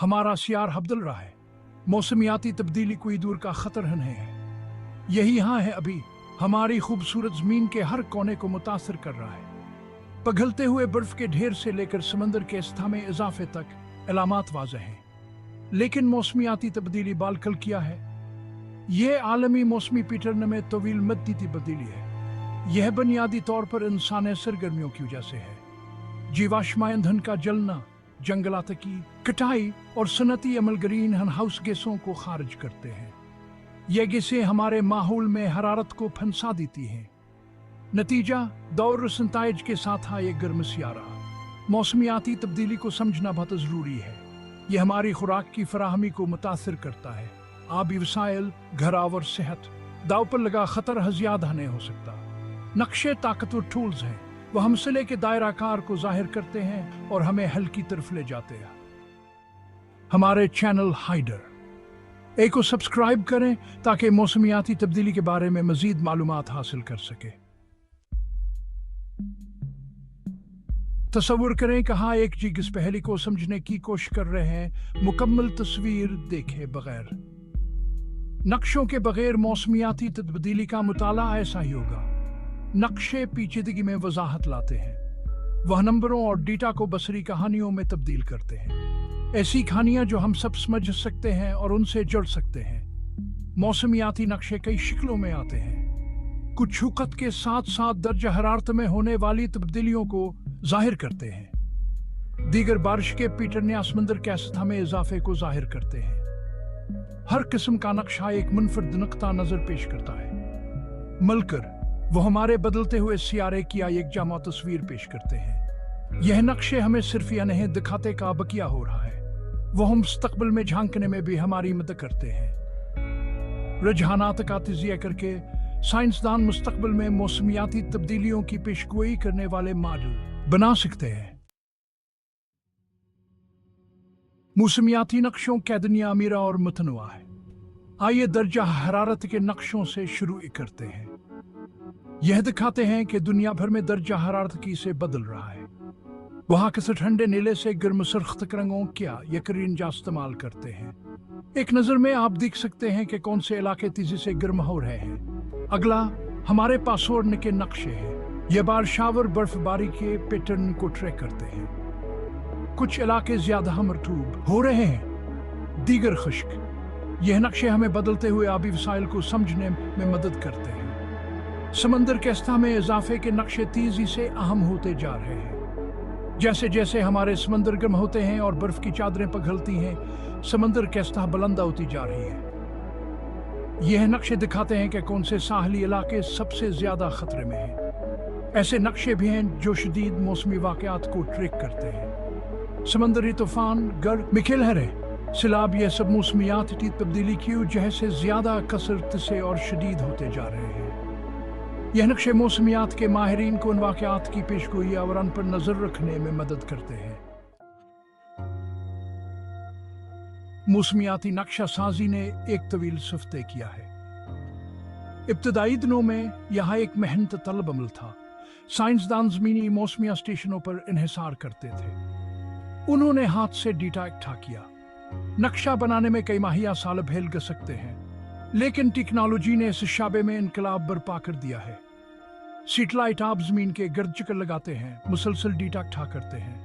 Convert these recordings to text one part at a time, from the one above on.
हमारा सियार बदल रहा है। मौसमियाती तब्दीली कोई दूर का खतर नहीं है, यही यहाँ है अभी, हमारी खूबसूरत जमीन के हर कोने को मुतासर कर रहा है। पिघलते हुए बर्फ के ढेर से लेकर समंदर के सतह में इजाफे तक अलामात वाज़ेह हैं। लेकिन मौसमियाती तब्दीली बालकल क्या है? यह आलमी मौसमी पैटर्न में तवील मद्दी तब्दीली है। यह बुनियादी तौर पर इंसानी सरगर्मियों की वजह से है। जीवाश्म ईंधन का जलना, जंगलात की कटाई और सनती अमल ग्रीन हाउस गैसों को खारिज करते हैं। ये गैसें हमारे माहौल में हरारत को फंसा देती हैं। नतीजा दौर संताइज के साथ आए गर्म सियारा। मौसमियाती तब्दीली को समझना बहुत ज़रूरी है। यह हमारी खुराक की फराहमी को मुतासर करता है। आबी वसाइल, घरावर सेहत, दाव पर लगा खतर हजियादा नहीं हो सकता। नक्शे ताकतवर टूल्स हैं, वह हमसले के दायराकार को जाहिर करते हैं और हमें हल की तरफ ले जाते हैं। हमारे चैनल हाइडर को सब्सक्राइब करें ताकि मौसमियाती तब्दीली के बारे में मजीद मालूमात हासिल कर सके। तस्वुर करें कहाँ एक चीज इस पहेली को समझने की कोशिश कर रहे हैं, मुकम्मल तस्वीर देखे बगैर। नक्शों के बगैर मौसमियाती तब्दीली का मुताला ऐसा ही होगा। नक्शे पेचीदगी में वजाहत लाते हैं, वह नंबरों और डेटा को बसरी कहानियों में तब्दील करते हैं। ऐसी कहानियां जो हम सब समझ सकते हैं और उनसे जुड़ सकते हैं। मौसमियाती नक्शे कई शक्लों में आते हैं, कुछ हुकत के साथ साथ दर्जा हरारत में होने वाली तब्दीलियों को जाहिर करते हैं। दीगर बारिश के पैटर्न या समंदर के सतह में इजाफे को जाहिर करते हैं। हर किस्म का नक्शा एक मुनफरद नुक्ता नजर पेश करता है। मलकर वो हमारे बदलते हुए सियारे की एक जामा तस्वीर पेश करते हैं। यह नक्शे हमें सिर्फ या नहीं दिखाते का बकिया हो रहा है, वो हम मुस्तकबिल में झांकने में भी हमारी मदद करते हैं। रुझानात का तजिया करके साइंसदान मुस्तकबिल में मौसमियाती तब्दीलियों की पेशगोई करने वाले मॉडल बना सकते हैं। मौसमियाती नक्शों की दुनिया अमीरा और मुतनवा है। आइए दर्जा हरारत के नक्शों से शुरू करते हैं। यह दिखाते हैं कि दुनिया भर में दर्जा हरारत कैसे बदल रहा है। वहाँ किस ठंडे नीले से गर्म सरख्त रंगों क्या यकरीन जा इस्तेमाल करते हैं। एक नज़र में आप देख सकते हैं कि कौन से इलाके तेजी से गर्म हो रहे हैं। अगला हमारे पास और के नक्शे हैं। यह बारिशावर बर्फबारी के पैटर्न को ट्रैक करते हैं। कुछ इलाके ज्यादा मरतूब हो रहे हैं, दीगर खुश्क। यह नक्शे हमें बदलते हुए आबी वसाइल को समझने में मदद करते हैं। समंदर के सतह में इजाफे के नक्शे तेजी से अहम होते जा रहे हैं। जैसे जैसे हमारे समंदर गर्म होते हैं और बर्फ की चादरें पिघलती हैं, समंदर की सतह बुलंद होती जा रही है। यह नक्शे दिखाते हैं कि कौन से साहली इलाके सबसे ज्यादा खतरे में हैं। ऐसे नक्शे भी हैं जो शदीद मौसमी वाकयात को ट्रैक करते हैं। समंदरी तूफान, गर्द, मिखलहरें, सिलाब, यह सब मौसमियाती तब्दीली की वजह से ज्यादा कसरत से और शदीद होते जा रहे हैं। यह नक्शे मौसमियात के माहिरीन को उन वाकयात की पेशगोई और उन पर नजर रखने में मदद करते हैं। मौसमियाती नक्शा साजी ने एक तवील सफ़र तय किया है। इब्तदाई दिनों में यहाँ एक मेहनत तलब अमल था। साइंसदान ज़मीनी मौसमिया स्टेशनों पर इन्हिसार करते थे। उन्होंने हाथ से डेटा इकट्ठा किया। नक्शा बनाने में कई माहिया साल भेल ग सकते हैं, लेकिन टेक्नोलॉजी ने इस शाबे में इनकलाब बर्पा कर दिया है। सैटेलाइट आप जमीन के गर्द चक्कर लगाते हैं, मुसलसल डेटा इकट्ठा करते हैं,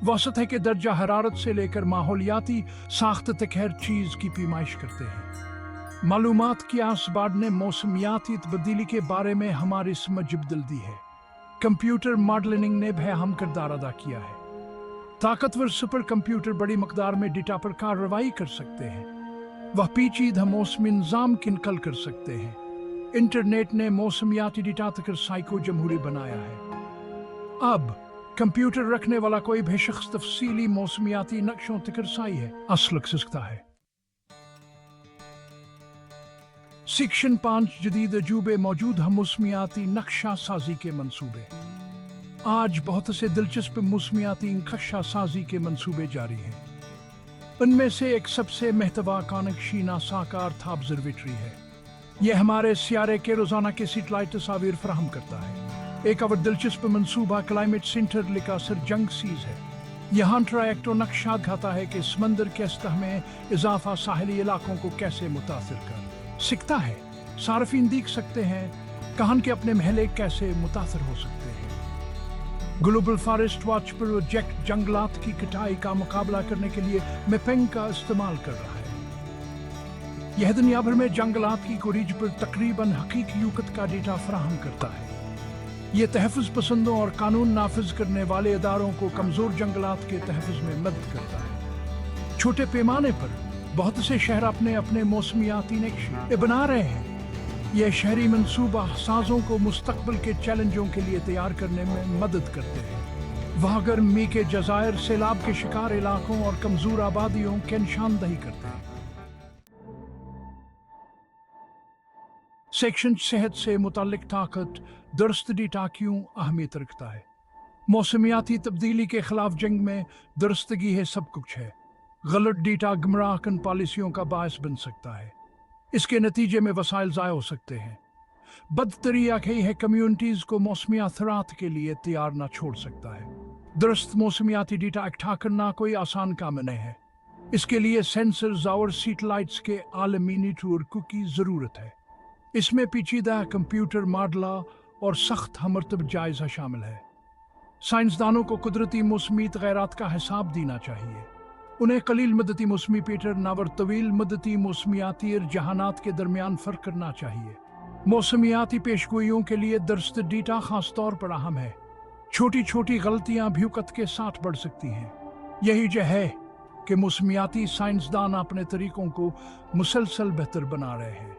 वसत है कि दर्जा हरारत से लेकर माहौलियाती साख्त तक हर चीज की पैमाइश करते हैं। मालूमात की आसबाड़ ने मौसमियाती तब्दीली के बारे में हमारी समझ बदल दी है। कंप्यूटर मॉडलिंग ने भी अहम किरदार अदा किया है। ताकतवर सुपर कंप्यूटर बड़ी मकदार में डेटा पर कार्रवाई कर सकते हैं। वह पेचीदा मौसमी निज़ाम की नकल कर सकते हैं। इंटरनेट ने मौसमियाती डेटा तक साइको जमहूरी बनाया है। अब कंप्यूटर रखने वाला कोई भी शख्स तफसीली मौसमियाती नक्शों तक रसाई है हासिल कर सकता है। सेक्शन 5 जदीद अजूबे मौजूद है मौसमियाती नक्शा साजी के मंसूबे। आज बहुत से दिलचस्प मौसमियाती नक्शा साजी के मंसूबे जारी हैं। उनमें से एक सबसे महत्वाकांक्षी नासा का अर्थ ऑब्जर्वेटरी है। यह हमारे सियारे के रोजाना के सैटेलाइट तस्वीर फराहम करता है। एक और दिलचस्प मंसूबा क्लाइमेट सेंटर लिखा सर जंग सीज है। यहाँ ट्रायक्टो नक्शा दिखाता है कि समंदर के सतह में इजाफा साहिली इलाकों को कैसे मुतासिर कर सकता है। सार्फिन देख सकते हैं कहान के अपने महले कैसे मुतासिर हो सकते हैं। ग्लोबल फॉरेस्ट वॉच प्रोजेक्ट जंगलात की कटाई का मुकाबला करने के लिए मैपिंग का इस्तेमाल कर रहा है। यह दुनिया भर में जंगलात की कोरीज पर तकरीबन हकीकी युकत का डेटा फराहम करता है। ये तहफ़्फ़ुज़ पसंदों और कानून नाफिज करने वाले इदारों को कमज़ोर जंगलात के तहफ़्फ़ुज़ में मदद करता है। छोटे पैमाने पर बहुत से शहर अपने अपने मौसमियाती नक्शे बना रहे हैं। यह शहरी मंसूबा साजों को मुस्तकबिल के चैलेंजों के लिए तैयार करने में मदद करते हैं। वहाँ गर्मी के जज़ायर, सैलाब के शिकार इलाकों और कमज़ोर आबादियों की निशानदही करते हैं। सेक्शन सेहत से मुतालिक ताकत दुरुस्त डेटा क्यों अहमियत रखता है। मौसमियाती तब्दीली के खिलाफ जंग में दुरुस्तगी है सब कुछ है। गलत डेटा गुमराहकन पॉलिसियों का बायस बन सकता है। इसके नतीजे में वसाइल ज़ाया हो सकते हैं। बदतरिया यही है कम्युनिटीज़ को मौसमी असरात के लिए तैयार ना छोड़ सकता है। दुरुस्त मौसमियाती डेटा इकट्ठा करना कोई आसान काम नहीं है। इसके लिए सेंसर्स और सैटेलाइट्स के आलमी नेटवर्क की ज़रूरत है। इसमें पेचीदा कंप्यूटर मॉडला और सख्त हमर्तब जायजा शामिल है। साइंसदानों को कुदरती मौसमी तगैरात का हिसाब देना चाहिए। उन्हें कलील मदती मौसमी पैटर्न और तवील मदती मौसमियाती रुझानात के दरमियान फ़र्क करना चाहिए। मौसमियाती पेशगोइयों के लिए दुरुस्त डेटा खास तौर पर अहम है। छोटी छोटी गलतियां भी वक़्त के साथ बढ़ सकती हैं। यही वजह है कि मौसमियाती साइंसदान अपने तरीकों को मुसलसल बेहतर बना रहे हैं।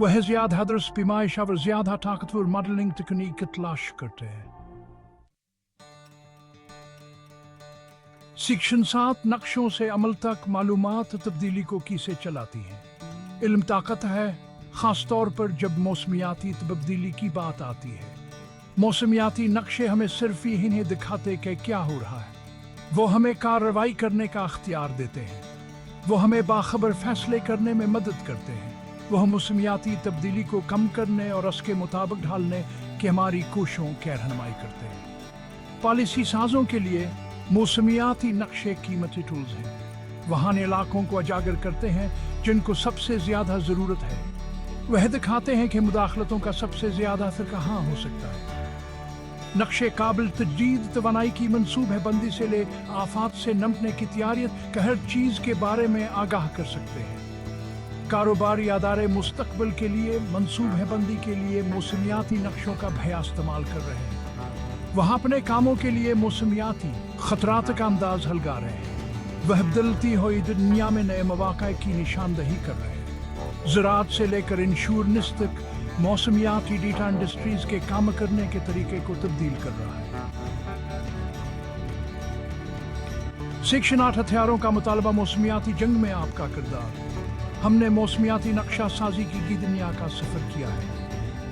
वह ज़्यादा दुरुस्त पैमाइश और ज़्यादा ताकतवर मॉडलिंग तकनीक की तलाश करते हैं। सेक्शन 7 नक्शों से अमल तक मालूमात तब्दीली को कैसे चलाती हैं। इल्म ताकत है, ख़ास तौर पर जब मौसमियाती तब्दीली की बात आती है। मौसमियाती नक्शे हमें सिर्फ यही नहीं दिखाते कि क्या हो रहा है, वो हमें कार्रवाई करने का अख्तियार देते हैं। वो हमें बाखबर फैसले करने में मदद करते हैं। वह मौसमियाती तब्दीली को कम करने और उसके मुताबिक ढालने की हमारी कोशिशों की रहनुमाई करते हैं। पॉलिसी साजों के लिए मौसमियाती नक्शे कीमती टूल्स हैं। वहाँ इलाकों को उजागर करते हैं जिनको सबसे ज़्यादा ज़रूरत है। वह दिखाते हैं कि मुदाखलतों का सबसे ज़्यादा असर कहाँ हो सकता है। नक्शे काबिल तजदीद तवानाई की मनसूबे बंदी से ले आफात से निपटने की तैयारियत का हर चीज़ के बारे में आगाह कर सकते हैं। कारोबारी अदारे मुस्तकबिल के लिए मनसूबे बंदी के लिए मौसमियाती नक्शों का भया इस्तेमाल कर रहे हैं। वहाँ अपने कामों के लिए मौसमियाती खतरात का अंदाज लगा रहे हैं। वह बदलती हुई दुनिया में नए मौक़े की निशानदही कर रहे हैं। ज़राअत से लेकर इंश्योरेंस तक मौसमियाती डेटा इंडस्ट्रीज के काम करने के तरीके को तब्दील कर रहा है। सेक्शन 8 हथियारों का मुतालबा मौसमियाती जंग में आपका किरदार। हमने मौसमियाती नक्शा साजी की दुनिया का सफ़र किया है।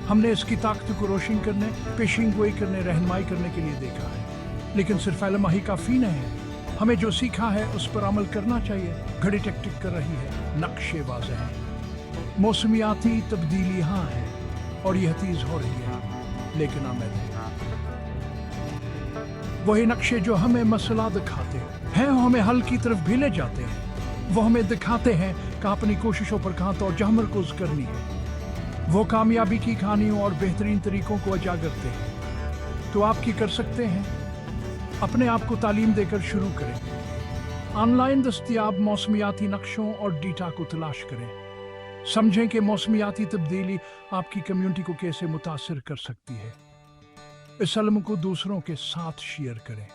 हमने इसकी ताकत को रोशन करने, पेशिंग गोई करने, रहनुमाई करने के लिए देखा है। लेकिन सिर्फ इल्म ही काफ़ी नहीं है। हमें जो सीखा है उस पर अमल करना चाहिए। घड़ी टिक टिक कर रही है, नक्शे वाज़ेह हैं। मौसमियाती तब्दीली हाँ है और यह तेज़ हो रही है, लेकिन आमद है। वही नक्शे जो हमें मसला दिखाते हैं, हमें हल की तरफ भी ले जाते हैं। वो हमें दिखाते हैं कि अपनी कोशिशों पर कहाँ तवज्जो मरकूज़ करनी है। वो कामयाबी की कहानियों और बेहतरीन तरीकों को उजागर करते हैं। तो आप क्या कर सकते हैं? अपने आप को तालीम देकर शुरू करें। ऑनलाइन दस्तयाब मौसमियाती नक्शों और डेटा को तलाश करें। समझें कि मौसमियाती तब्दीली आपकी कम्युनिटी को कैसे मुतासिर कर सकती है। इस इल्म को दूसरों के साथ शेयर करें।